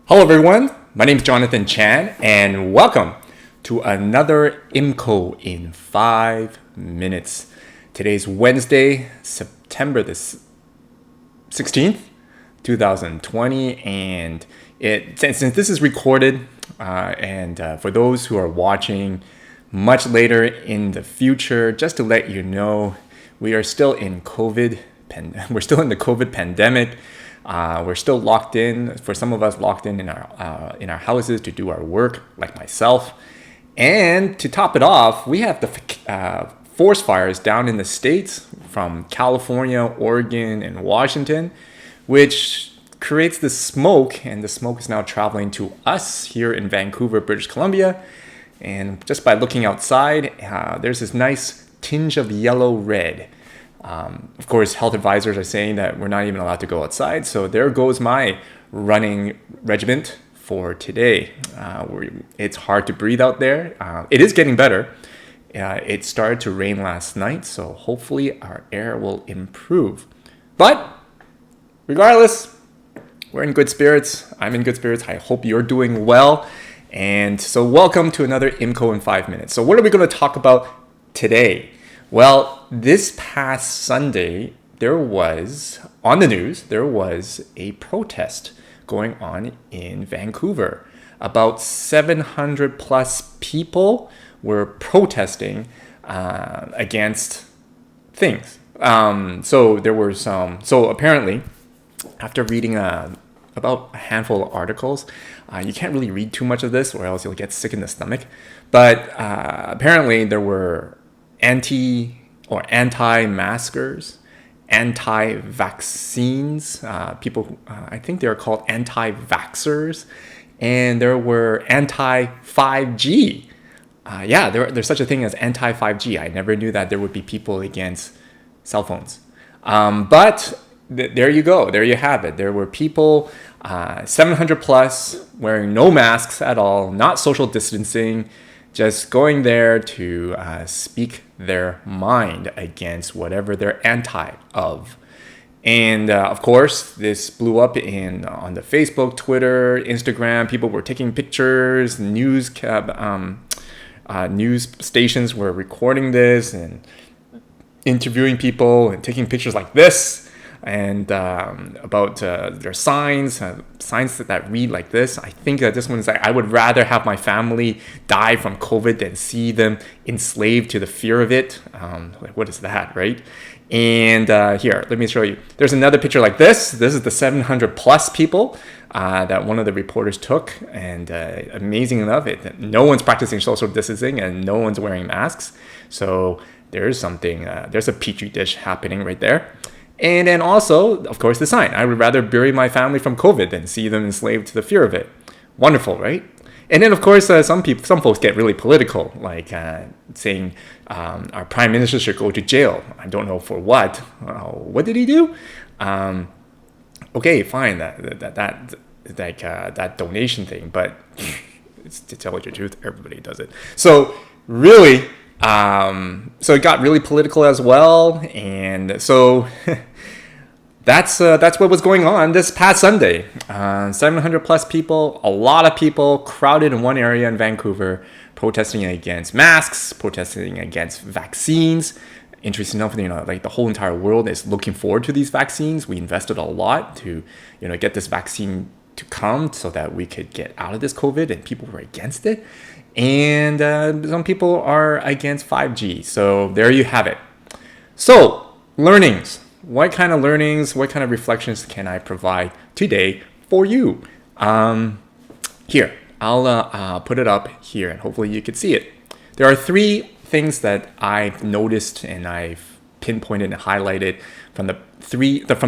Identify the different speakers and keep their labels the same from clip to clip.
Speaker 1: Hello everyone, my name is Jonathan Chan and welcome to another IMCO in 5 minutes. Today's Wednesday, September the 16th, 2020, and since this is recorded and for those who are watching much later in the future, just to let you know, we are still in we're still in the COVID pandemic. We're still locked in, for some of us locked in our houses to do our work, like myself. And to top it off, we have the forest fires down in the States from California, Oregon, and Washington, which creates the smoke, and the smoke is now traveling to us here in Vancouver, British Columbia. And just by looking outside, there's this nice tinge of yellow-red. Of course, health advisors are saying that we're not even allowed to go outside. So there goes my running regiment for today. It's hard to breathe out there. It is getting better. It started to rain last night, so hopefully our air will improve. But regardless, we're in good spirits. I'm in good spirits. I hope you're doing well. And so welcome to another IMCO in 5 minutes. So what are we going to talk about today? Well, this past Sunday, there was a protest going on in Vancouver. About 700 plus people were protesting against things. So apparently, after reading about a handful of articles, you can't really read too much of this or else you'll get sick in the stomach. But apparently there were anti-maskers, anti-vaccines, people, I think they're called anti-vaxxers, and there were anti-5G. There's such a thing as anti-5G. I never knew that there would be people against cell phones. But there you go. There you have it. There were people, 700 plus, wearing no masks at all, not social distancing, just going there to speak their mind against whatever they're anti of. And of course, this blew up on the Facebook, Twitter, Instagram. People were taking pictures. News stations were recording this and interviewing people and taking pictures like this. And about their signs that read like this. I think that this one is like, I would rather have my family die from COVID than see them enslaved to the fear of it. What is that, right? And here, let me show you. There's another picture like this. This is the 700 plus people that one of the reporters took. And amazing enough, no one's practicing social distancing and no one's wearing masks. So there's a petri dish happening right there. And then also, of course, the sign. I would rather bury my family from COVID than see them enslaved to the fear of it. Wonderful, right? And then, of course, some folks get really political, like saying our prime minister should go to jail. I don't know for what. What did he do? Okay, fine, that donation thing, but it's, to tell you the truth, everybody does it. So really. So it got really political as well, and so that's what was going on this past Sunday. 700 plus people, a lot of people crowded in one area in Vancouver, protesting against masks, protesting against vaccines. Interesting enough, like the whole entire world is looking forward to these vaccines. We invested a lot to, get this vaccine to come so that we could get out of this COVID, and people were against it. And some people are against 5G. So there you have it. So learnings. What kind of learnings, what kind of reflections can I provide today for you? Here, I'll put it up here and hopefully you can see it. There are 3 things that I've noticed and I've pinpointed and highlighted from the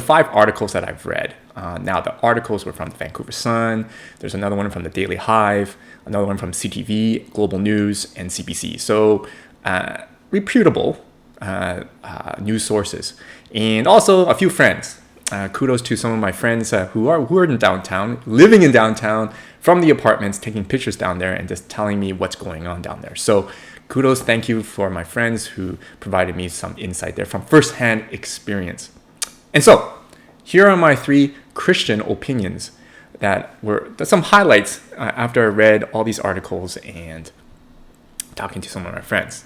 Speaker 1: 5 articles that I've read. Now, the articles were from the Vancouver Sun. There's another one from the Daily Hive, another one from CTV, Global News, and CBC. So reputable news sources. And also a few friends. Kudos to some of my friends who are in downtown, living in downtown, from the apartments, taking pictures down there and just telling me what's going on down there. So kudos, thank you for my friends who provided me some insight there from firsthand experience. And so here are my 3 Christian opinions that were some highlights after I read all these articles and talking to some of my friends.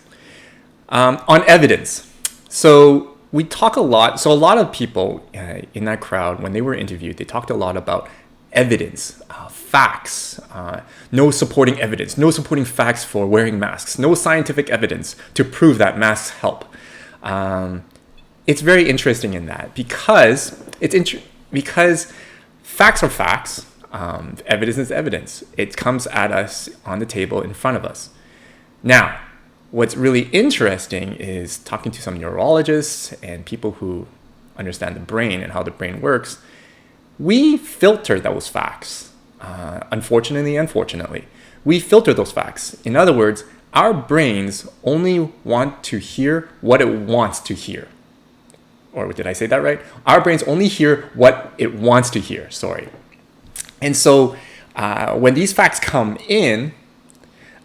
Speaker 1: On evidence. So we talk a lot. So a lot of people in that crowd, when they were interviewed, they talked a lot about evidence, facts, no supporting evidence, no supporting facts for wearing masks, no scientific evidence to prove that masks help. It's very interesting in that because because facts are facts, evidence is evidence. It comes at us on the table in front of us. Now, what's really interesting is talking to some neurologists and people who understand the brain and how the brain works. We filter those facts. Unfortunately, we filter those facts. In other words, our brains only want to hear what it wants to hear. Or did I say that right? Our brains only hear what it wants to hear, sorry. And so when these facts come in,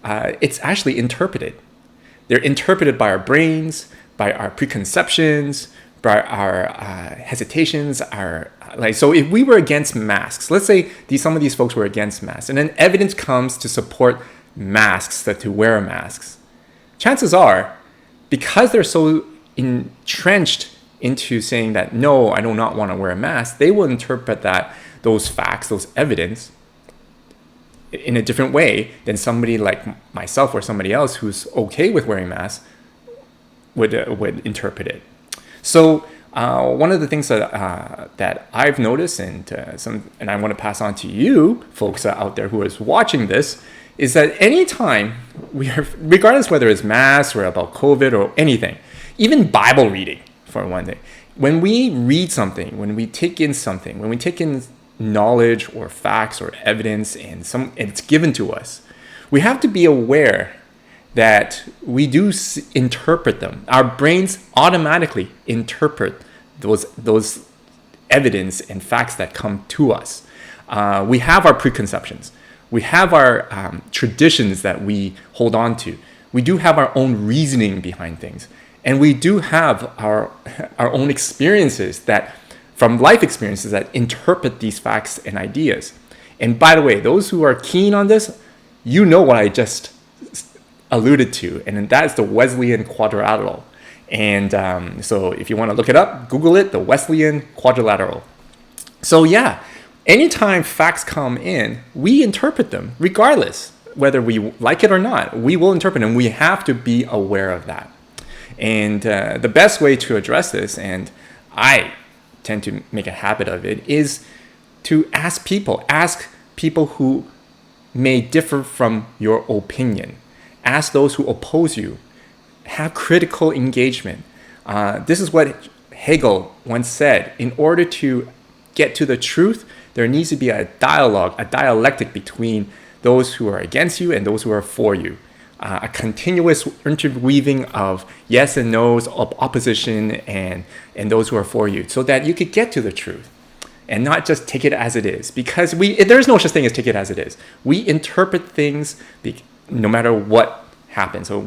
Speaker 1: it's actually interpreted. They're interpreted by our brains, by our preconceptions, by our hesitations, so if we were against masks, let's say some of these folks were against masks, and then evidence comes to support masks, that to wear masks, chances are, because they're so entrenched into saying that, no, I do not want to wear a mask, they will interpret those facts, those evidence, in a different way than somebody like myself or somebody else who's okay with wearing masks would interpret it. So one of the things that I've noticed, and I want to pass on to you folks out there who is watching this, is that anytime regardless whether it's masks or about COVID or anything, even Bible reading for one thing, when we read something, when we take in something, when we take in knowledge or facts or evidence and it's given to us, we have to be aware that we do interpret them. Our brains automatically interpret those evidence and facts that come to us. We have our preconceptions. We have our traditions that we hold on to. We do have our own reasoning behind things. And we do have our own experiences from life experiences that interpret these facts and ideas. And by the way, those who are keen on this, you know what I just alluded to, and that is the Wesleyan quadrilateral. And so if you want to look it up, Google it, the Wesleyan quadrilateral. So yeah, anytime facts come in, we interpret them, regardless whether we like it or not. We will interpret them. We have to be aware of that. And the best way to address this, and I tend to make a habit of it, is to ask people who may differ from your opinion. Ask those who oppose you. Have critical engagement. This is what Hegel once said. In order to get to the truth, there needs to be a dialogue, a dialectic between those who are against you and those who are for you. A continuous interweaving of yes and no's, of opposition and those who are for you, so that you could get to the truth and not just take it as it is. Because there's no such thing as take it as it is. We interpret things no matter what happens. So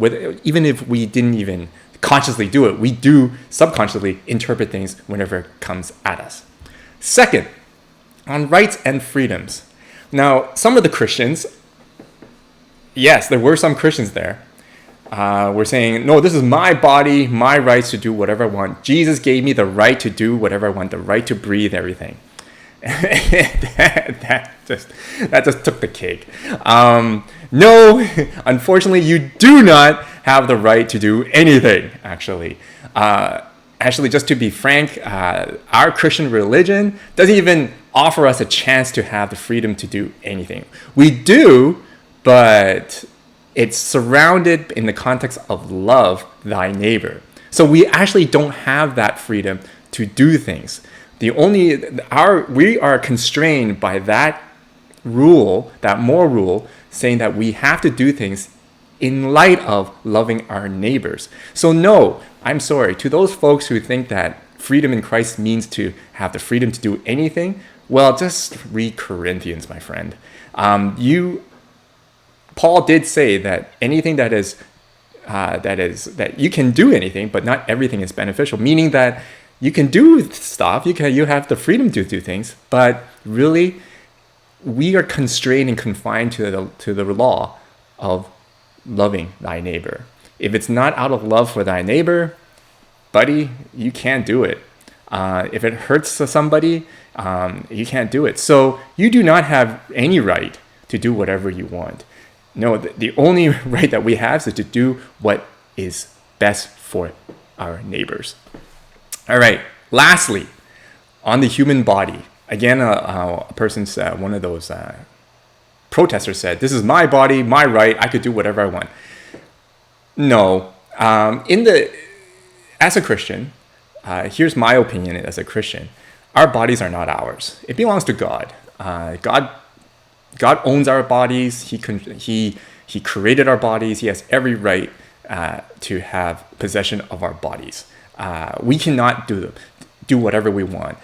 Speaker 1: even if we didn't even consciously do it, we do subconsciously interpret things whenever it comes at us. Second, on rights and freedoms. Now, some of the Christians, yes, there were some Christians there, were saying, no, this is my body, my rights to do whatever I want. Jesus gave me the right to do whatever I want, the right to breathe, everything. that just took the cake. No, unfortunately, you do not have the right to do anything, actually. Actually, just to be frank, our Christian religion doesn't even offer us a chance to have the freedom to do anything. We do, but it's surrounded in the context of love thy neighbor. So we actually don't have that freedom to do things. We are constrained by that rule, that moral rule, saying that we have to do things in light of loving our neighbors. So no, I'm sorry, to those folks who think that freedom in Christ means to have the freedom to do anything, well, just read Corinthians, my friend. Paul did say that anything that you can do anything, but not everything is beneficial, meaning that you can do stuff, you have the freedom to do things, but really we are constrained and confined to the law of loving thy neighbor. If it's not out of love for thy neighbor, buddy, you can't do it. If it hurts somebody, you can't do it. So you do not have any right to do whatever you want. No, the only right that we have is to do what is best for our neighbors. All right. Lastly, on the human body, again, a person's one of those protesters said, "This is my body, my right. I could do whatever I want." No, as a Christian, here's my opinion as a Christian: our bodies are not ours. It belongs to God. God owns our bodies. He created our bodies. He has every right to have possession of our bodies. We cannot do whatever we want.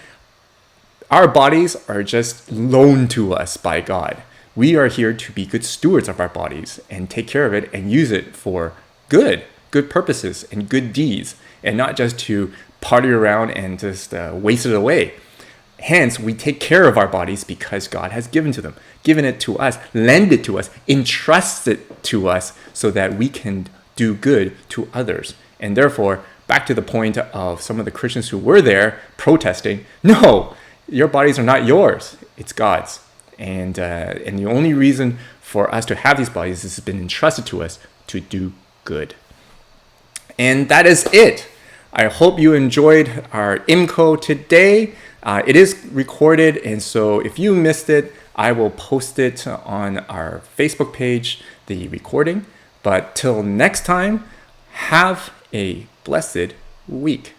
Speaker 1: Our bodies are just loaned to us by God. We are here to be good stewards of our bodies and take care of it and use it for good purposes and good deeds, and not just to party around and just waste it away. Hence, we take care of our bodies because God has given it to us, lend it to us, entrust it to us so that we can do good to others. And therefore, back to the point of some of the Christians who were there protesting, no, your bodies are not yours, it's God's. And the only reason for us to have these bodies is it's been entrusted to us to do good. And that is it. I hope you enjoyed our IMCO today. It is recorded, and so if you missed it, I will post it on our Facebook page, the recording. But till next time, have a blessed week.